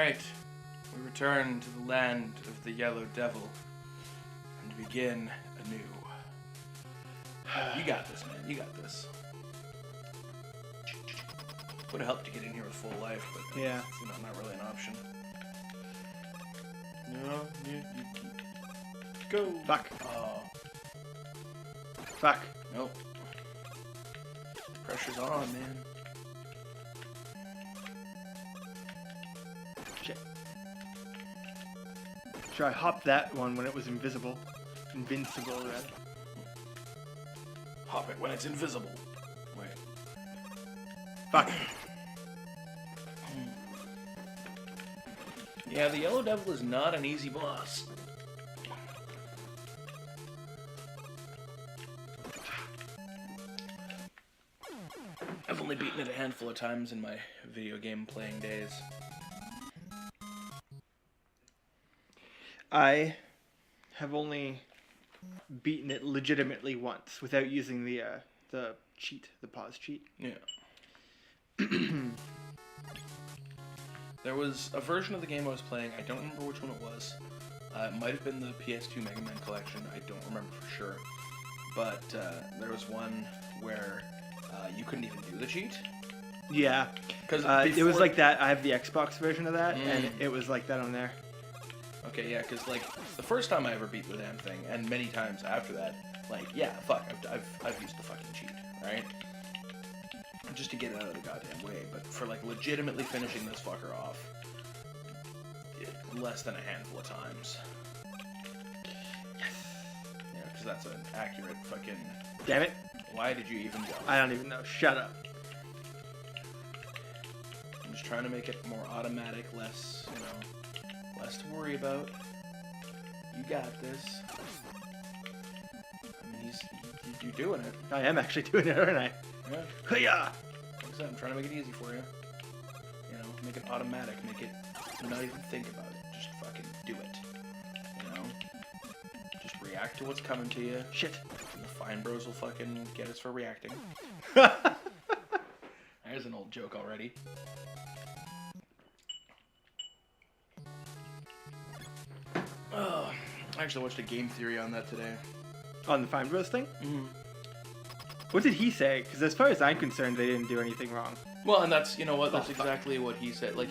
Alright, we return to the land of the Yellow Devil and begin anew. You got this, man. You got this. Would have helped to get in here with full life, but yeah, not really an option. No, you go. Fuck. Oh. Fuck. Nope. Pressure's on, man. Shit. Sure, I hopped that one when it was invisible. Invincible, rather. Hop it when it's invisible. Wait. Fuck. Yeah, the Yellow Devil is not an easy boss. I've only beaten it a handful of times in my video game playing days. I have only beaten it legitimately once without using the cheat, the pause cheat. Yeah. There was a version of the game I was playing, I don't remember which one it was. It might have been the PS2 Mega Man Collection, I don't remember for sure. But there was one where you couldn't even do the cheat. Yeah. Because it was like that. I have the Xbox version of that, and it was like that on there. Okay, yeah, because like the first time I ever beat the damn thing, and many times after that, like, yeah, fuck, I've used the fucking cheat, right? Just to get it out of the goddamn way, but for like legitimately finishing this fucker off, less than a handful of times. Yes. Yeah, because that's an accurate fucking. Damn it! Why did you even go? I don't even know. Shut up. I'm just trying to make it more automatic, less, less to worry about. You got this. I mean, you're doing it. I am actually doing it, aren't I? Yeah. Hiya! Like I said, I'm trying to make it easy for you. Make it automatic, make it not even think about it. Just fucking do it. Just react to what's coming to you. Shit. And the fine bros will fucking get us for reacting. There's an old joke already. Oh, I actually watched a game theory on that today. On the Fine Bros thing? Mm-hmm. What did he say? Because as far as I'm concerned, they didn't do anything wrong. Well, and that's, that's exactly what he said. Like,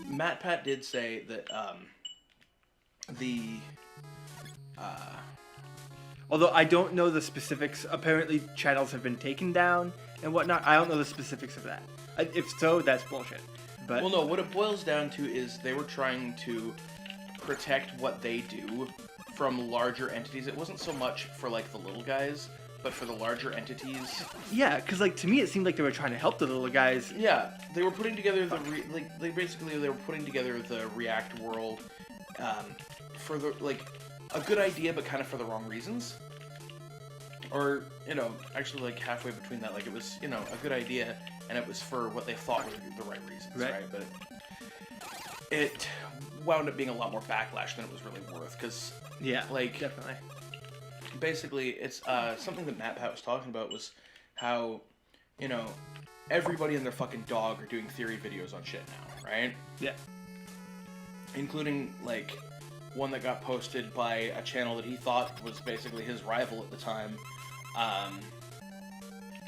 Matt Pat did say that, Although I don't know the specifics. Apparently channels have been taken down and whatnot. I don't know the specifics of that. If so, that's bullshit. But well, no, what it boils down to is they were trying to protect what they do from larger entities. It wasn't so much for, like, the little guys, but for the larger entities. Yeah, because, like, to me it seemed like they were trying to help the little guys. Yeah, they were putting together the they were putting together the React world for the, like, a good idea, but kind of for the wrong reasons. Or, actually, like, halfway between that, like, it was, a good idea, and it was for what they thought were the right reasons, right? But it wound up being a lot more backlash than it was really worth, because, yeah, like, definitely. Basically, it's something that Matt Pat was talking about was how, everybody and their fucking dog are doing theory videos on shit now, right? Yeah. Including, like, one that got posted by a channel that he thought was basically his rival at the time,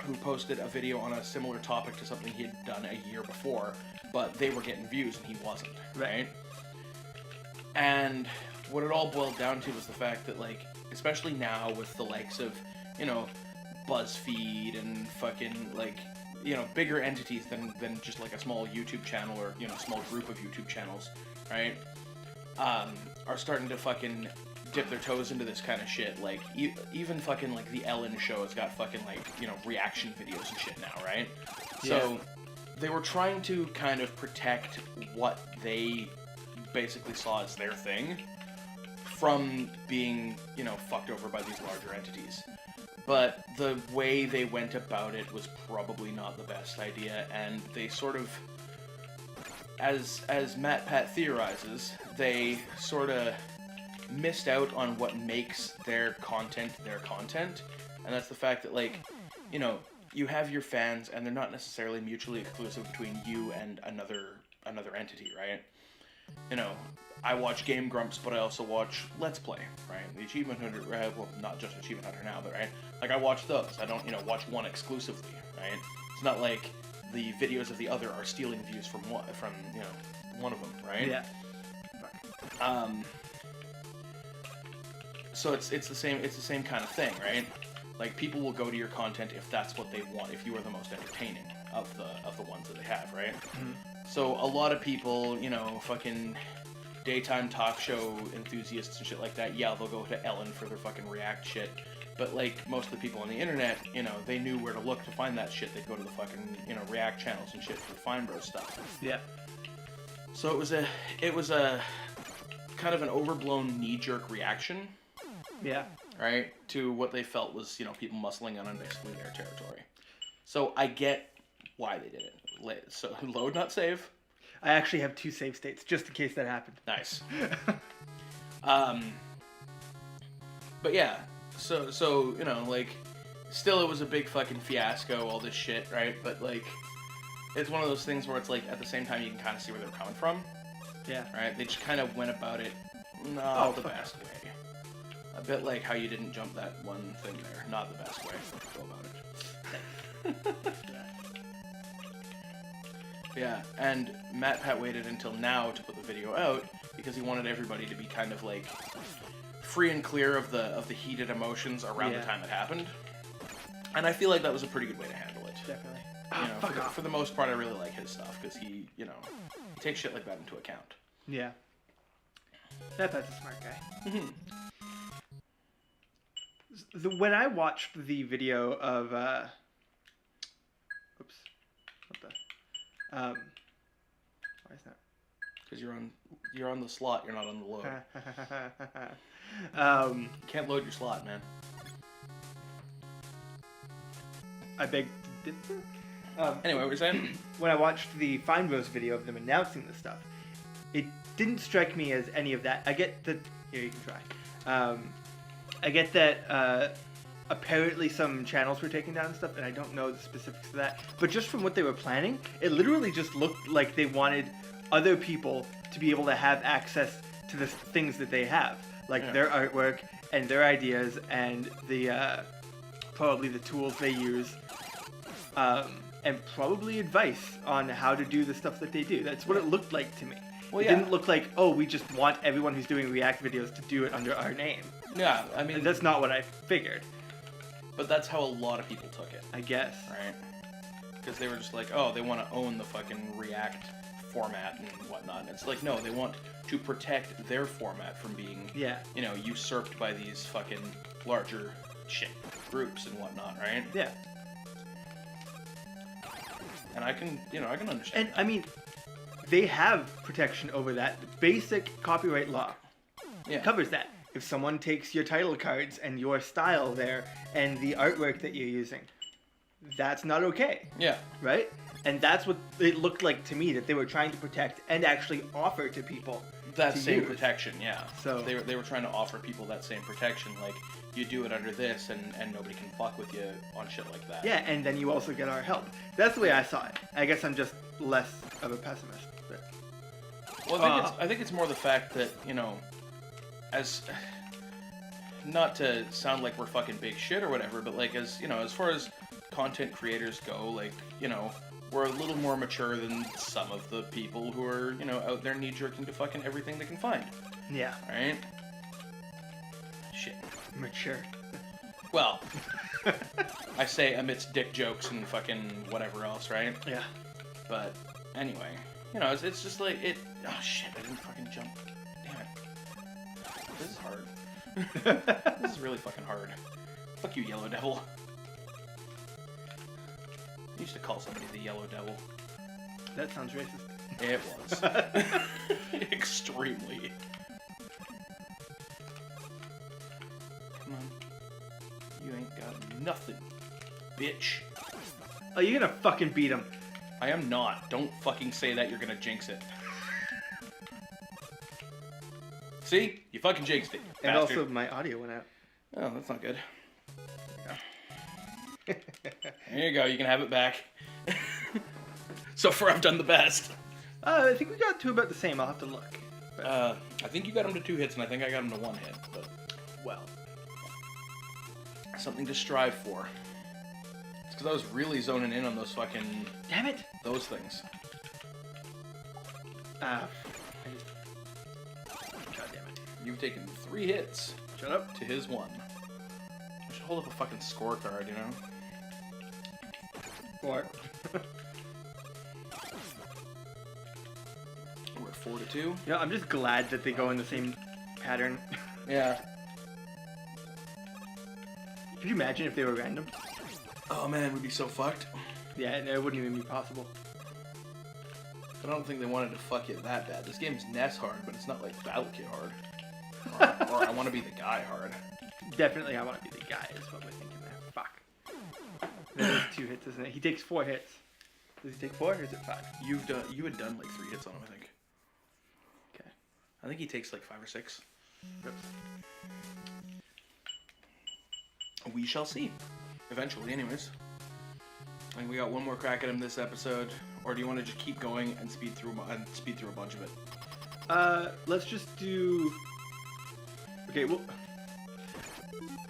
who posted a video on a similar topic to something he had done a year before, but they were getting views and he wasn't, right? And what it all boiled down to was the fact that, like, especially now with the likes of, BuzzFeed and fucking, like, bigger entities than just, like, a small YouTube channel or, small group of YouTube channels, right, are starting to fucking dip their toes into this kind of shit. Like, even fucking, like, the Ellen show has got fucking, like, reaction videos and shit now, right? Yeah. So, they were trying to kind of protect what they basically saw as their thing from being, fucked over by these larger entities. But the way they went about it was probably not the best idea, and they sort of, as Matt Pat theorizes, they sort of missed out on what makes their content, and that's the fact that, like, you have your fans, and they're not necessarily mutually exclusive between you and another another entity, right? You know, I watch Game Grumps, but I also watch Let's Play, right? The Achievement Hunter, well, not just Achievement Hunter now, but right? Like, I watch those. I don't, watch one exclusively, right? It's not like the videos of the other are stealing views from one of them, right? Yeah. So it's the same kind of thing, right? Like, people will go to your content if that's what they want, if you are the most entertaining of the ones that they have, right? Mm-hmm. So a lot of people, fucking daytime talk show enthusiasts and shit like that, yeah, they'll go to Ellen for their fucking React shit. But, like, most of the people on the internet, they knew where to look to find that shit. They'd go to the fucking, React channels and shit for Fine Bro stuff. Yeah. So it was a kind of an overblown knee-jerk reaction. Yeah. Right? To what they felt was, people muscling in on basically their territory. So I get why they did it. So load, not save. I actually have 2 save states, just in case that happened. Nice. But yeah, so still it was a big fucking fiasco, all this shit, right? But, like, it's one of those things where it's, like, at the same time you can kind of see where they're coming from. Yeah. Right? They just kind of went about it not the best way. A bit like how you didn't jump that one thing there. Not the best way to go about it. Yeah, and MatPat waited until now to put the video out because he wanted everybody to be kind of, like, free and clear of the heated emotions around the time it happened. And I feel like that was a pretty good way to handle it. Definitely. For the most part, I really like his stuff because he takes shit like that into account. Yeah. That's a smart guy. Mm-hmm. When I watched the video of, oops, what the, why is that? Because you're on the slot, you're not on the load. Can't load your slot, man. I beg. Anyway, what were you saying? When I watched the Fine Bros video of them announcing this stuff, it didn't strike me as any of that. I get that. Here, you can try. I get that apparently some channels were taken down and stuff, and I don't know the specifics of that. But just from what they were planning, it literally just looked like they wanted other people to be able to have access to the things that they have, like their artwork and their ideas and the probably the tools they use, and probably advice on how to do the stuff that they do. That's what it looked like to me. Well, it didn't look like, oh, we just want everyone who's doing React videos to do it under our name. Yeah, I mean... And that's not what I figured. But that's how a lot of people took it. I guess. Right? Because they were just like, oh, they want to own the fucking React format and whatnot. And it's like, no, they want to protect their format from being, usurped by these fucking larger shit groups and whatnot, right? Yeah. And I can understand And, I mean, they have protection over that. Basic copyright law covers that. If someone takes your title cards and your style there and the artwork that you're using, that's not okay. Yeah. Right? And that's what it looked like to me, that they were trying to protect and actually offer to people. That same protection, yeah. So they were trying to offer people that same protection, like, you do it under this and nobody can fuck with you on shit like that. Yeah, and then you also get our help. That's the way I saw it. I guess I'm just less of a pessimist. But... Well, I think it's more the fact that, as not to sound like we're fucking big shit or whatever, but, like, as far as content creators go, like, we're a little more mature than some of the people who are, out there knee-jerking to fucking everything they can find. Yeah. Right? Shit. Mature. Well, I say amidst dick jokes and fucking whatever else, right? Yeah. But anyway, it's just like it. Oh shit! I didn't fucking jump. Damn it. This is hard. This is really fucking hard. Fuck you, Yellow Devil. I used to call somebody the Yellow Devil. That sounds racist. It was. Extremely. Come on. You ain't got nothing, bitch. Oh, you're gonna fucking beat him. I am not. Don't fucking say that, you're gonna jinx it. See? You fucking jinxed it, And bastard. also, my audio went out. Oh, that's not good. There you go, you can have it back. So far, I've done the best. I think we got two about the same. I'll have to look. But, I think you got him to 2 hits, and I think I got him to 1 hit. But well, something to strive for. It's because I was really zoning in on those fucking... damn it! those things. God damn it. You've taken 3 hits. Shut up. To his 1. I should hold up a fucking scorecard, you know? 4. We're at 4-2. Yeah, I'm just glad that they go in the same pattern. Yeah. Could you imagine if they were random? Oh man, we'd be so fucked. Yeah, it wouldn't even be possible. I don't think they wanted to fuck it that bad. This game's NES hard, but it's not like Battle Kit hard. Or I want to be the guy hard. Definitely, I want to be the guy, is what we're thinking there. Fuck. That is 2 hits, isn't it? He takes 4 hits. Does he take 4 or is it 5? You had done like 3 hits on him, I think. Okay. I think he takes like 5 or 6. Oops. We shall see. Eventually, anyways. I think we got one more crack at him this episode. Or do you want to just keep going and speed through a bunch of it? Let's just do... Okay,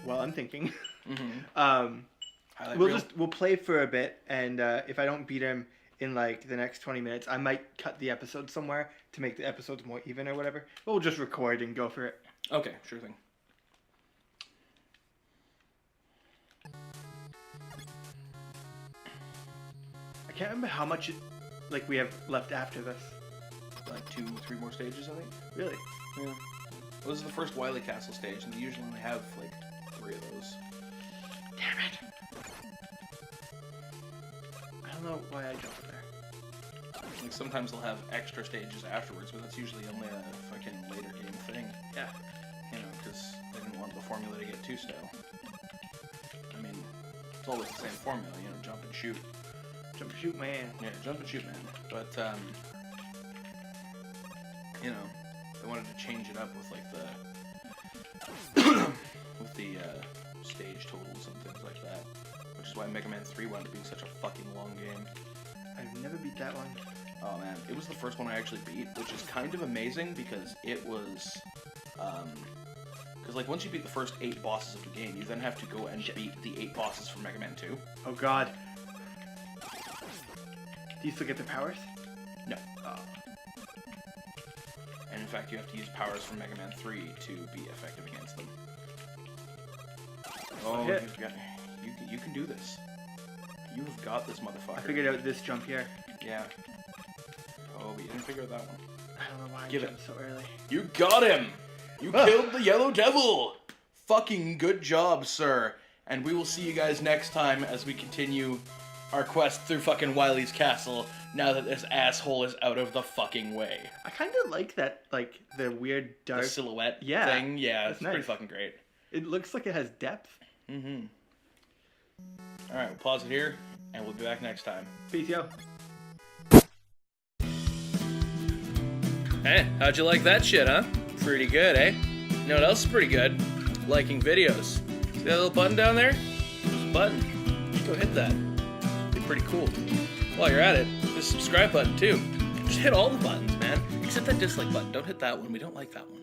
well, I'm thinking. Mm-hmm. We'll play for a bit, and if I don't beat him in like the next 20 minutes, I might cut the episode somewhere to make the episodes more even or whatever. But we'll just record and go for it. Okay, sure thing. I can't remember how much we have left after this. Like 2-3 more stages, I think. Really? Yeah. Well, this is the first Wily Castle stage, and they usually only have like 3 of those. Damn it! I don't know why I jumped there. Like sometimes they'll have extra stages afterwards, but that's usually only a fucking later game thing. Yeah. You know, because they didn't want the formula to get too stale. I mean, it's always the same formula, you know, jump and shoot. Jump and shoot, man. Yeah, jump and shoot, man. But, you know, they wanted to change it up with, like, with the stage totals and things like that. Which is why Mega Man 3 wound up being such a fucking long game. I've never beat that one. Oh, man. It was the first one I actually beat, which is kind of amazing because it was, because, like, once you beat the first 8 bosses of the game, you then have to go and beat the 8 bosses from Mega Man 2. Oh, God. Do you still get the powers? No. Oh. And in fact, you have to use powers from Mega Man 3 to be effective against them. Oh, hit. You can do this. You've got this, motherfucker. I figured out this jump here. Yeah. Oh, but you didn't figure out that one. I don't know why Give I it. jumped so early. You got him! You killed the Yellow Devil! Fucking good job, sir. And we will see you guys next time as we continue our quest through fucking Wily's castle now that this asshole is out of the fucking way. I kind of like that, like, the weird dark... The silhouette Yeah, thing? Yeah, that's it's pretty nice. fucking great. It looks like it has depth. Mm-hmm. Alright, we'll pause it here, and we'll be back next time. Peace, yo. Hey, how'd you like that shit, huh? Pretty good, eh? You know what else is pretty good? Liking videos. See that little button down there? There's a button. Just go hit that. It'd be pretty cool. While you're at it, there's a subscribe button too. Just hit all the buttons, man. Except that dislike button. Don't hit that one. We don't like that one.